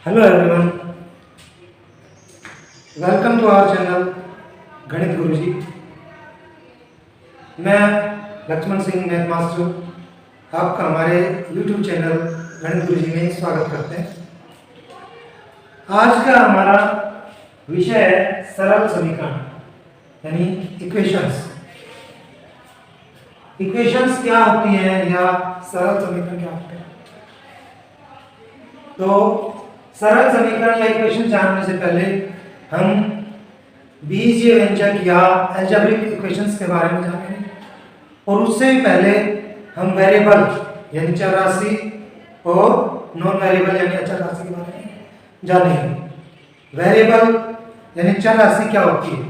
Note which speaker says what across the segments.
Speaker 1: Hello everyone, welcome to our channel Ganit Guruji. मैं Lakshman Singh math master आपका हमारे यूट्यूब चैनल गणित गुरुजी में स्वागत करते हैं। आज का हमारा विषय है सरल समीकरण यानी इक्वेशंस। इक्वेशंस क्या होती हैं या सरल समीकरण क्या होते हैं? तो सरल समीकरण या इक्वेशन जानने से पहले हम बीजीय व्यंजक या अलजेब्रिक इक्वेशंस के बारे में जानेंगे और उससे भी पहले हम वेरिएबल यानी चर राशि और नॉन वेरिएबल यानी अचर राशि के बारे में जानेंगे। वेरिएबल यानी चर राशि क्या होती है?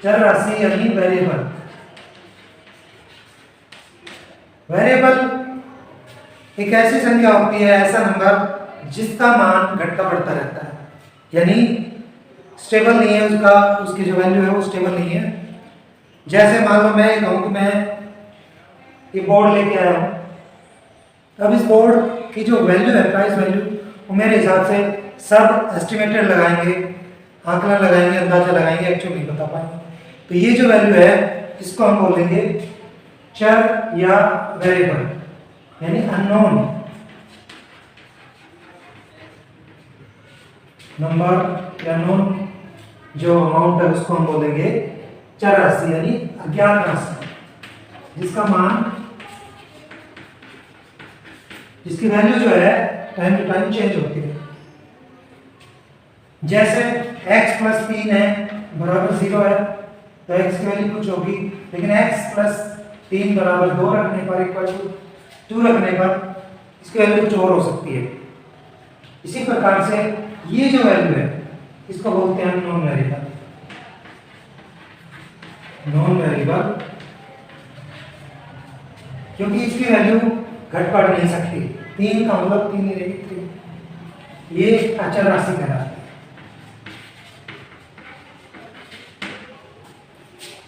Speaker 1: चर राशि यानी वेरिएबल। वेरिएबल एक ऐसी संख्या होती है, ऐसा नंबर जिसका मान घटता बढ़ता रहता है, यानी स्टेबल नहीं है, उसकी जो वैल्यू है वो स्टेबल नहीं है। जैसे मान लो मैं कहूँ कि मैं ये बोर्ड लेके आया हूँ, अब इस बोर्ड की जो वैल्यू है, प्राइस वैल्यू, वो मेरे हिसाब से सब एस्टिमेटेड लगाएंगे, आंकलन लगाएंगे, अंदाजा लगाएंगे, एक्चुअली नहीं बता पाएंगे। तो ये जो वैल्यू है इसको हम बोलेंगे चर या वेरिएबल यानी अननोन नंबर या नोन जो अमाउंट है उसको हम बोलेंगे चर राशि यानी अज्ञात राशि, जिसका मान, जिसकी वैल्यू जो है टाइम टू टाइम चेंज होती है। जैसे x प्लस 3 है बराबर 0 है तो x की वैल्यू कुछ होगी, लेकिन x प्लस 3 बराबर 2 रखने पर, इक्वल टू 2 रखने पर इसकी वैल्यू कुछ और हो सकती है। इसी प्रकार से ये जो वैल्यू है इसको बोलते हैं नॉन वेरिएबल। नॉन वेरिएबल क्योंकि इसकी वैल्यू घट बढ़ नहीं सकती। 3 का मतलब 3 ही रहेगी, ये अचर राशि कहलाती है।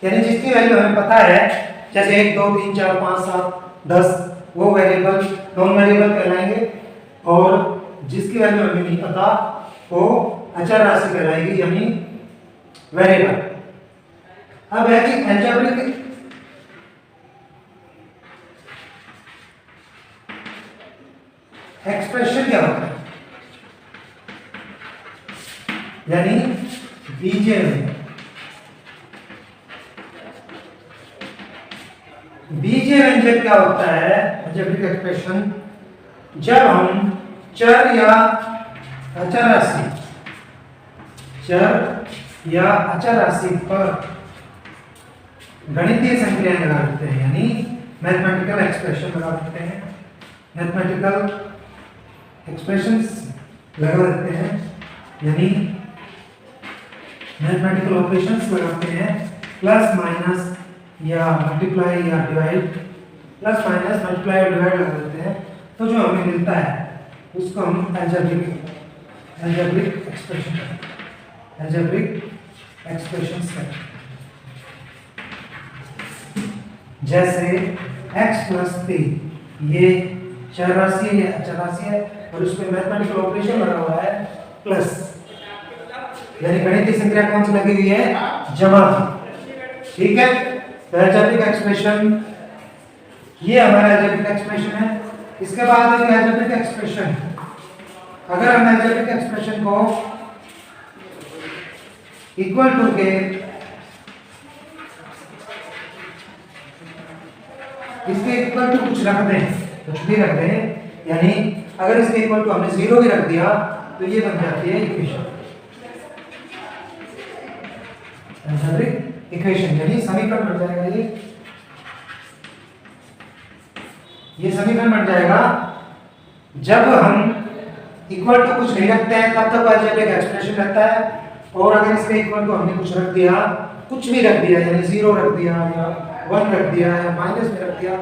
Speaker 1: यानी जिसकी वैल्यू हमें पता है, जैसे 1 2 3 4 5 7 10, वो वेरिएबल नॉन वेरिएबल कहलाएंगे, और जिसकी वैल्यू हमें नहीं पता वो अचर राशि कहलाएगी यानी वेरिएबल। अब है कि अलजेब्रिक एक्सप्रेशन क्या होता है, यानी बीजीय व्यंजक। बीजीय व्यंजक क्या होता है, अलजेब्रिक एक्सप्रेशन, जब हम चर या अचर राशि, चर या अचर राशि पर गणितीय संक्रियाएं लगा देते हैं, यानी मैथमेटिकल एक्सप्रेशन लगा देते हैं, मैथमेटिकल एक्सप्रेशंस लगा देते हैं, यानी मैथमेटिकल ऑपरेशंस लगाते हैं, प्लस माइनस या मल्टीप्लाई या डिवाइड, प्लस माइनस मल्टीप्लाई और डिवाइड लगा देते हैं, तो जो हमें मिलता है उसको हम अलजेब्रिक एक्सप्रेशंस कहते हैं। जैसे x प्लस 3 ये चर राशि है या अचर राशि है और उसमें मैथमेटिकल ऑपरेशन लगा हुआ है प्लस, यानी गणितीय संख्या कौन सी लगी हुई है, जमा की। ठीक है, तो अलजेब्रिक एक्सप्रेशन, ये हमारा अलजेब्रिक एक्सप्रेशन है। इसके बाद है अलजेब्रिक एक्सप्रेशन। अगर हम अलजेब्रिक एक्सप्रेशन को इक्वल टू के इसके इक्वल टू कुछ रख दें, कुछ भी रख दें, यानी अगर इसके इक्वल टू हमने 0 भी रख दिया तो ये बन जाती है इक्वेशन, अलजेब्रिक इक्वेशन, यानी समीकरण बन जाएगा। ये समीकरण बन जाएगा जब हम इक्वल टू कुछ नहीं रखते हैं तब तक अलजेब्रिक एक्सप्रेशन रहता है, और अगर इसके इक्वल टू हमने कुछ रख दिया, कुछ भी रख दिया, यानी 0 रख दिया या 1 रख दिया या माइनस में रख दिया,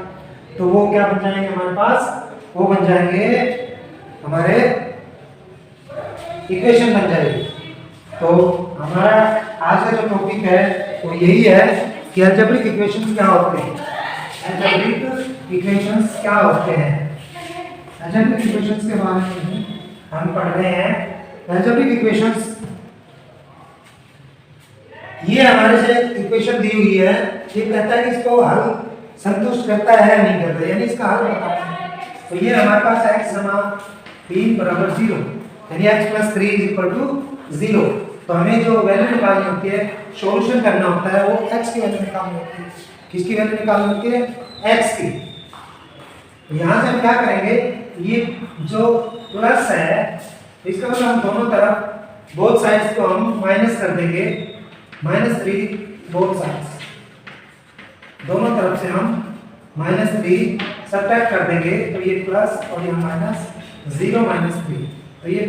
Speaker 1: तो वो क्या बन जाएंगे हमारे पास, वो बन जाएंगे हमारे इक्वेशन बन जाएगी। तो हमारा आज का जो टॉपिक है वो यही है कि अलजेब्रिक इक्वेशंस क्या होते हैं, अलजेब्रिक इक्वेशंस क्या होते हैं। अलजेब्रिक इक्वेशंस के बारे में हम पढ़ रहे हैं। अलजेब्रिक इक्वेशंस, ये हमारे से इक्वेशन दी हुई है, ये कहता है कि इसको हल संतुष्ट करता है या नहीं करता, यानी इसका हल बताना है। तो ये हमारे पास x समा 3 बराबर 0, यानी x + 3 = 0। तो हमें जो वैल्यू निकालनी होती है, सॉल्यूशन करना होता है, वो x की वैल्यू निकालनी होती है। किसकी वैल्यू निकालनी होती है? x की। तो यहाँ से हम क्या करेंगे, ये जो प्लस है इसका मतलब हम दोनों तरफ बोथ साइड्स को हम माइनस कर देंगे, -3 बोथ साइड्स, दोनों तरफ से हम -3 सब्ट्रैक्ट कर देंगे, तो ये प्लस और ये माइनस, 0 - 3, तो ये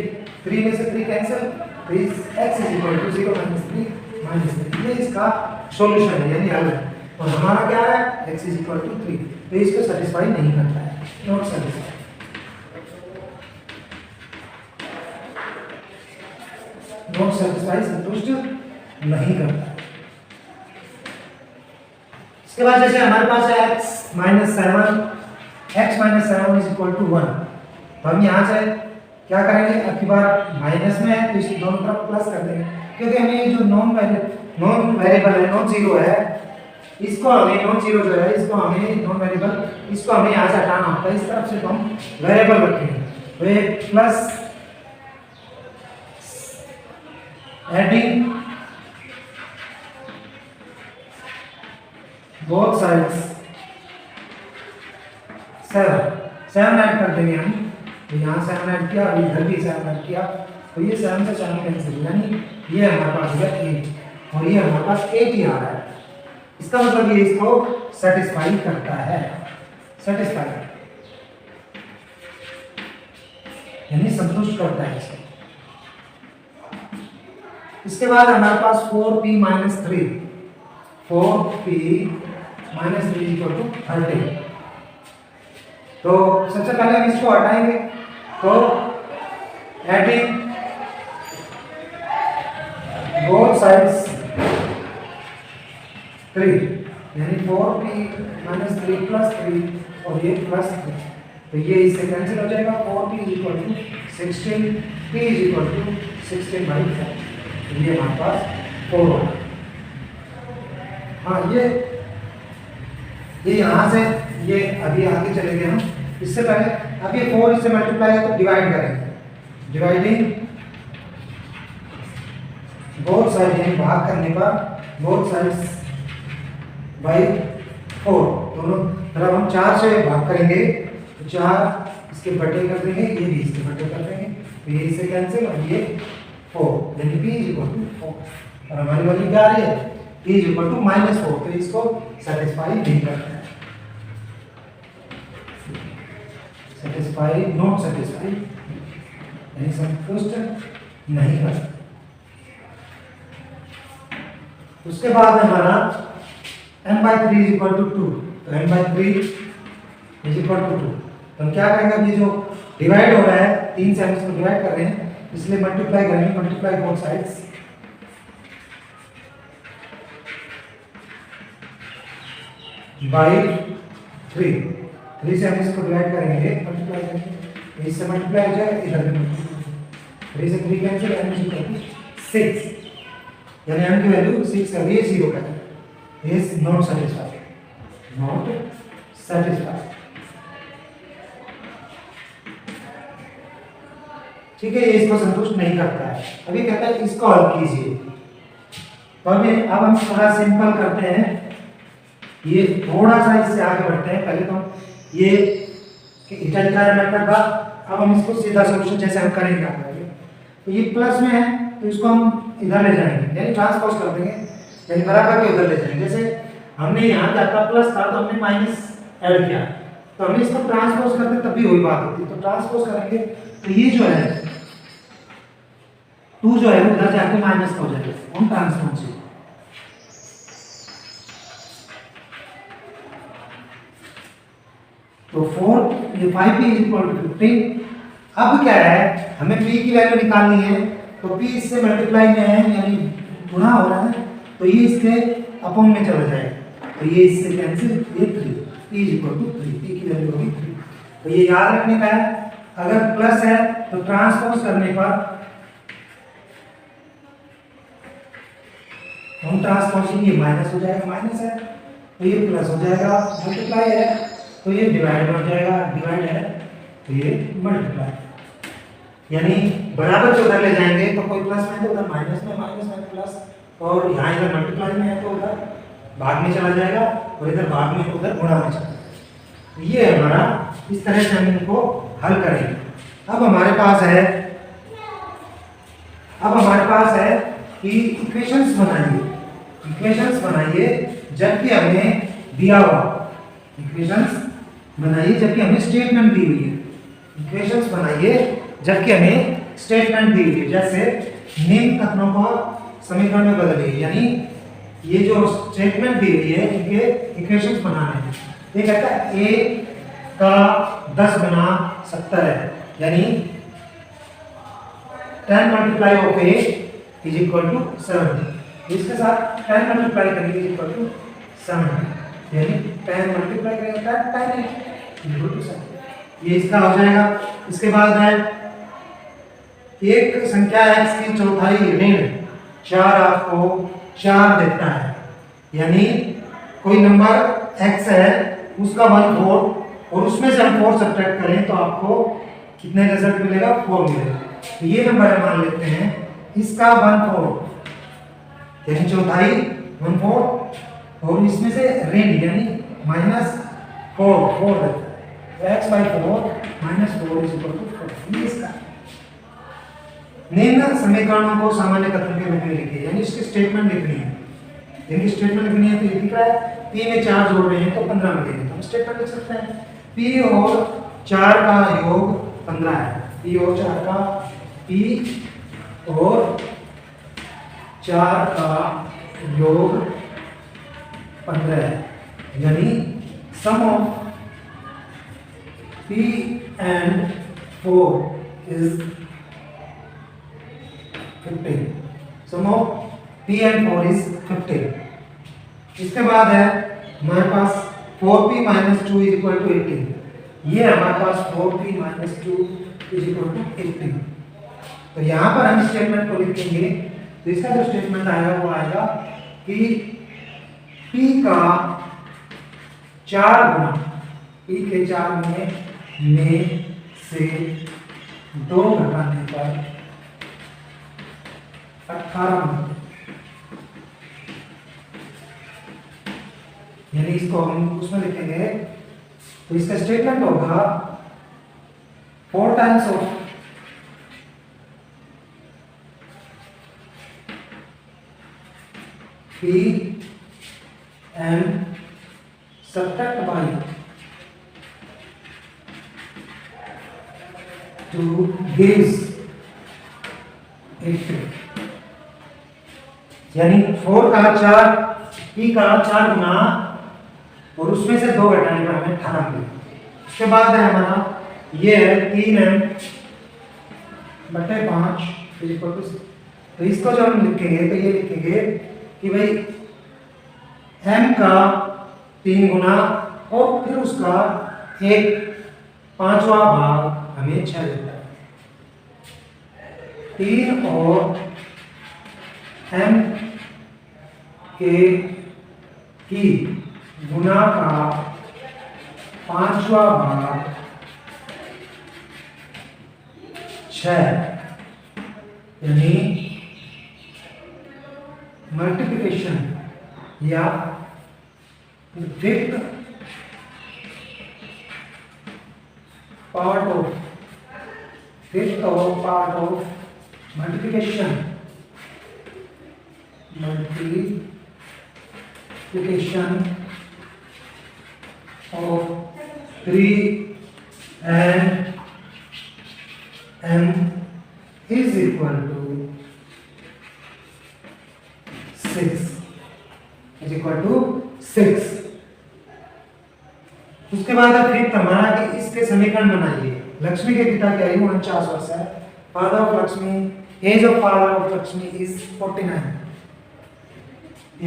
Speaker 1: 3 में से 3 कैंसिल, तो इस x = 0 - 3 -3, ये इसका सॉल्यूशन है, यानी हल है। और हमारा क्या है? x = 3, तो इसको सेटिस्फाई नहीं करता है, नॉट सेटिस्फाई। नॉट सेटिस्फाई, संतुष्ट नहीं करता। इसके बाद जैसे हमारे पास है x - 7 = 1, तो हम यहाँ से क्या करेंगे, अब की बार माइनस में है तो इसको दोनों तरफ प्लस कर देंगे, क्योंकि हमें ये जो नॉन वेरिएबल है, नॉन जीरो है, इसको हमें नॉन जीरो जो है, इसको हमें नॉन वेरिएबल, इसको हमें यहाँ से हटाना होता है, इस तरफ से तो हम वेरिएबल रखेंगे। तो ये plus adding both sides 7 add कर देंगे हम, तो यहाँ 7 ऐड किया और इधर भी 7 ऐड किया, तो ये 7 से 7 कैंसिल, यानी ये हमारे पास है 8 और ये हमारे पास 8 ही आ रहा है। इसका मतलब ये इसको सेटिस्फाई करता है, सेटिस्फाई यानी संतुष्ट करता है इसको। इसके बाद हमारे पास 4p - 3 = 30। तो सबसे पहले हम इसको हटाएंगे, तो एडिंग बोथ साइड्स 3, यानी 4p - 3 + 3 और ये +3, तो ये इससे कैंसिल हो जाएगा। 4p = 16, p = 16/4, तो ये हमारे पास 4 होगा। हाँ, ये यहाँ से ये अभी आगे चलेंगे हम, इससे पहले अब ये 4 इससे मल्टीप्लाई है तो डिवाइड करेंगे, डिवाइडिंग बोथ साइड, यानी भाग करने पर बोथ साइड्स बाई 4, दोनों तरफ हम 4 से भाग करेंगे, तो 4 इसके बटे कर देंगे, ये भी इसके बटे कर देंगे, तो ये इससे कैंसिल और ये 4, यानी p = 4, और हमारी वैल्यू क्या आ रही है? p = -4, तो इसको सेटिस्फाई नहीं करता है, सेटिस्फाई, नॉट सेटिस्फाई, यानी संतुष्ट नहीं करता। उसके बाद हमारा m/3 = 2, तो m/3 = 2, तो हम क्या करेंगे, अब ये जो डिवाइड हो रहा है, 3 से हम इसको डिवाइड कर रहे हैं, इसलिए मल्टीप्लाई करेंगे, मल्टीप्लाई बोथ साइड्स, बाई 3 से हम इसको डिवाइड करेंगे, मल्टीप्लाई करेंगे, इससे मल्टीप्लाई हो जाएगा, इधर भी मल्टीप्लाई, 3 से 3 कैंसिल, m = 6, यानी m की वैल्यू 6 है, ये 0 का है, is not satisfied, not satisfied. ठीक है, ये इसको संतुष्ट नहीं करता है। अभी कहता है इसको हल कीजिए, तो अब हम थोड़ा सिंपल करते हैं, ये थोड़ा सा इससे आगे बढ़ते हैं। पहले तो ये इंटीग्रल मेथड था, अब हम इसको सीधा सॉल्यूशन जैसे हम करेंगे आगे, तो ये प्लस में है तो इसको हम इधर ले जाएंगे, यानी ट्रांसपोज कर देंगे, यानी बराबर के उधर ले जाएंगे। जैसे हमने यहाँ जाता प्लस था तो हमने माइनस ऐड किया, तो हमने इसको ट्रांसपोज करते तभी वही बात होती, तो ट्रांसपोज करेंगे तो ये जो है 2 जो है उधर जाके माइनस हो जाएगा, हम ट्रांसपोज से, तो 4 ये 5p = 15। अब क्या है, हमें p की वैल्यू निकालनी है, तो p इससे मल्टीप्लाई में है, यानी गुणा हो रहा है, तो ये इसके अपॉन में चला जाएगा, तो ये इससे कैंसिल, ये 3, p = 3, p की वैल्यू होगी 3, तो ये याद रखने का है। अगर प्लस है तो ट्रांसपोज करने पर हम ट्रांसपोजिंग ये माइनस हो जाएगा, माइनस है तो ये प्लस हो जाएगा, मल्टीप्लाई है तो ये डिवाइड हो जाएगा, डिवाइड है तो ये मल्टीप्लाई। यानी बराबर जो उधर ले जाएंगे तो कोई प्लस में तो उधर माइनस में प्लस, और यहाँ इधर मल्टीप्लाई में है तो उधर भाग में चला जाएगा, और इधर भाग में तो उधर गुणा में चला जाएगा। तो ये हमारा इस तरह से हम इनको हल करेंगे। अब हमारे पास है कि इक्वेशंस बनाइए जबकि हमें दिया हुआ, इक्वेशंस बनाइए जबकि हमें स्टेटमेंट दी हुई है, इक्वेशंस बनाइए जबकि हमें स्टेटमेंट दी हुई है। जैसे निम्न कथनों को समीकरण में बदलिए, यानी ये जो स्टेटमेंट दी हुई है इनके इक्वेशंस बनाने हैं। ये कहता है a का 10 गुना 70 है, यानी 10 multiply of a is equal to 70। इसके साथ 10 मल्टीप्लाई करेंगे इज इक्वल टू 70, यानी 10 मल्टीप्लाई करेंगे 10 इक्वल टू 70, ये इसका हो जाएगा। इसके बाद है एक संख्या x की चौथाई ऋण 4 आपको 4 देता है, यानी कोई नंबर x है उसका 1/4 और उसमें से हम 4 सब्ट्रैक्ट करें तो आपको कितने रिजल्ट मिलेगा, 4 मिलेगा। तो ये नंबर मान लेते हैं इसका 1/4 यानी चौथाई 1/4 और इसमें से ऋण यानी -4 देता है, x/4 -4 इज इक्वल टू 4। ये इसका निम्न समीकरणों को सामान्य कथन के रूप में लिखिए, यानी इसकी स्टेटमेंट लिखनी है। यानी स्टेटमेंट लिखनी है तो ये दिख रहा है p में 4 जोड़ रहे हैं तो 15 मिलेंगे, तो हम स्टेटमेंट लिख सकते हैं p और 4 का योग 15 है, p और 4 का योग 15 है, यानी sum of p and 4 is 15। Sum of p and 4 is 15। इसके बाद है हमारे पास 4p - 2 इज इक्वल टू 18। ये हमारे पास 4p - 2 इज इक्वल टू 18। तो यहाँ पर हम स्टेटमेंट को लिखेंगे, तो इसका जो स्टेटमेंट आएगा वो आएगा कि p का 4 गुना, p के 4 गुने में से 2 घटाने पर 18 मिलते, यानी इसको हम उसमें लिखेंगे तो इसका स्टेटमेंट होगा 4 times of p and subtract by 2 gives 80, यानी 4 का 4 p का 4 गुना और उसमें से 2 घटाने पर हमें 18 मिलेगा। उसके बाद है हमारा ये है 3m/5 तो इसको जब हम लिखेंगे तो ये लिखेंगे कि भाई m का 3 गुना और फिर उसका 1/5 भाग हमें 6 देता है, 3 और m के की गुना का 5वां भाग 6, यानी मल्टीप्लिकेशन या fifth part of multiplication of 3 and m is equal to 6। उसके बाद फिफ्थ हमारा कि इसके समीकरण बनाइए। लक्ष्मी के पिता की आयु 49 वर्ष है। Father of Lakshmi, age of father of Lakshmi is 49।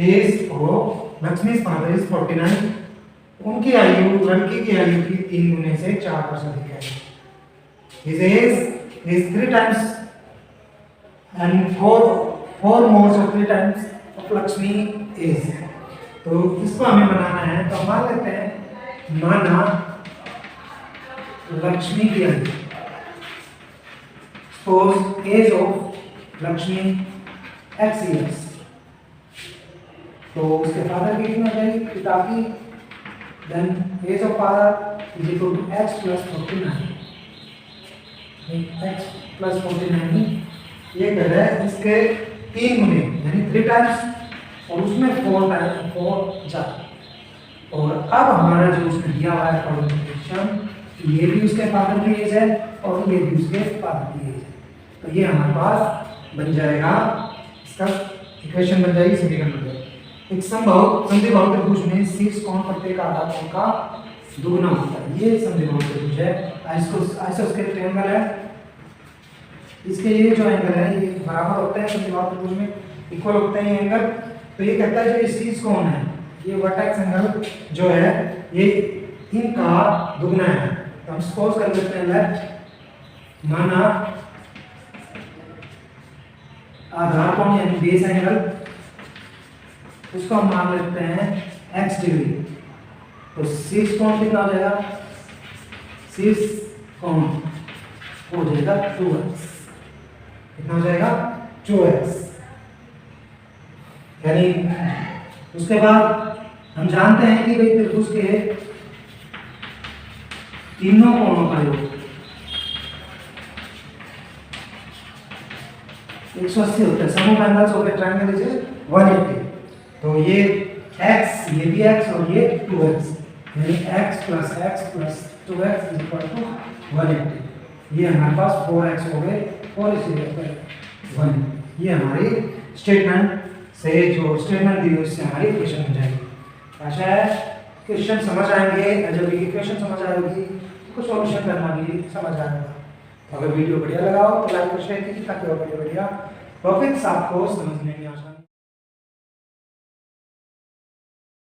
Speaker 1: Age of Lakshmi father is 49। उनकी आयु, लड़की की आयु की 3 गुने से 4 वर्ष अधिक है। His age is 3 times and four modes of 3 times of Lakshmi is. तो इसको हमें बनाना है, तो मान लेते हैं माना लक्ष्मी की age, suppose age of Lakshmi x years, तो उसके फादर की कितनी हो जाएगी, पिता की, then age of father is equal to x plus 49, x plus 49 ये कह रहा है इसके 3 गुने यानी 3 टाइम्स, और उसमें 4 टाइम्स 4 जाता। और अब हमारा जो उसने दिया हुआ है कॉम्बिनेशन, ये भी उसके फादर की एज है और ये भी उसके फादर की एज है, तो ये हमारे पास बन जाएगा, इसका इक्वेशन बन जाएगी, समीकरण बन जाएगा। एक समद्विबाहु त्रिभुज में शीर्ष कोण प्रत्येक आधार कोण का दुगुना होता है, ये समद्विबाहु त्रिभुज है। आइसोस्केलेस ट्रायंगल है, इसके ये जो एंगल है ये बराबर होते हैं, समद्विबाहु त्रिभुज में इक्वल होते हैं ये एंगल। तो ये कहता है जो ये शीर्ष कोण है, ये वर्टेक्स एंगल जो है ये इनका दुगना है। तो हम सपोज कर लेते हैं लेफ्ट, माना आधार कोण यानी बेस एंगल, उसको हम मान लेते हैं x डिग्री, तो शीर्ष कोण कितना हो जाएगा, शीर्ष कोण हो जाएगा 2x, कितना हो जाएगा 2x। यानी उसके बाद हम जानते हैं कि भाई त्रिभुज के तीनों कोणों का योग 180 होता है, sum of angles of a triangle is 180। तो ये x, ये भी x और ये 2x, यानी x plus 2x is equal to 180। ये हमारे पास 4x हो गए और इसे 1। ये हमारी स्टेटमेंट से जो स्टेटमेंट दी हुई उससे हमारी इक्वेशन बन जाएगी। आशा है क्वेश्चन समझ आएंगे, जब ये इक्वेशन समझ आएगी तो सॉल्यूशन करना भी समझ आएगा। अगर वीडियो बढ़िया लगा हो तो लाइक और शेयर कीजिए ताकि और बढ़िया टॉपिक्स आपको समझने में आसान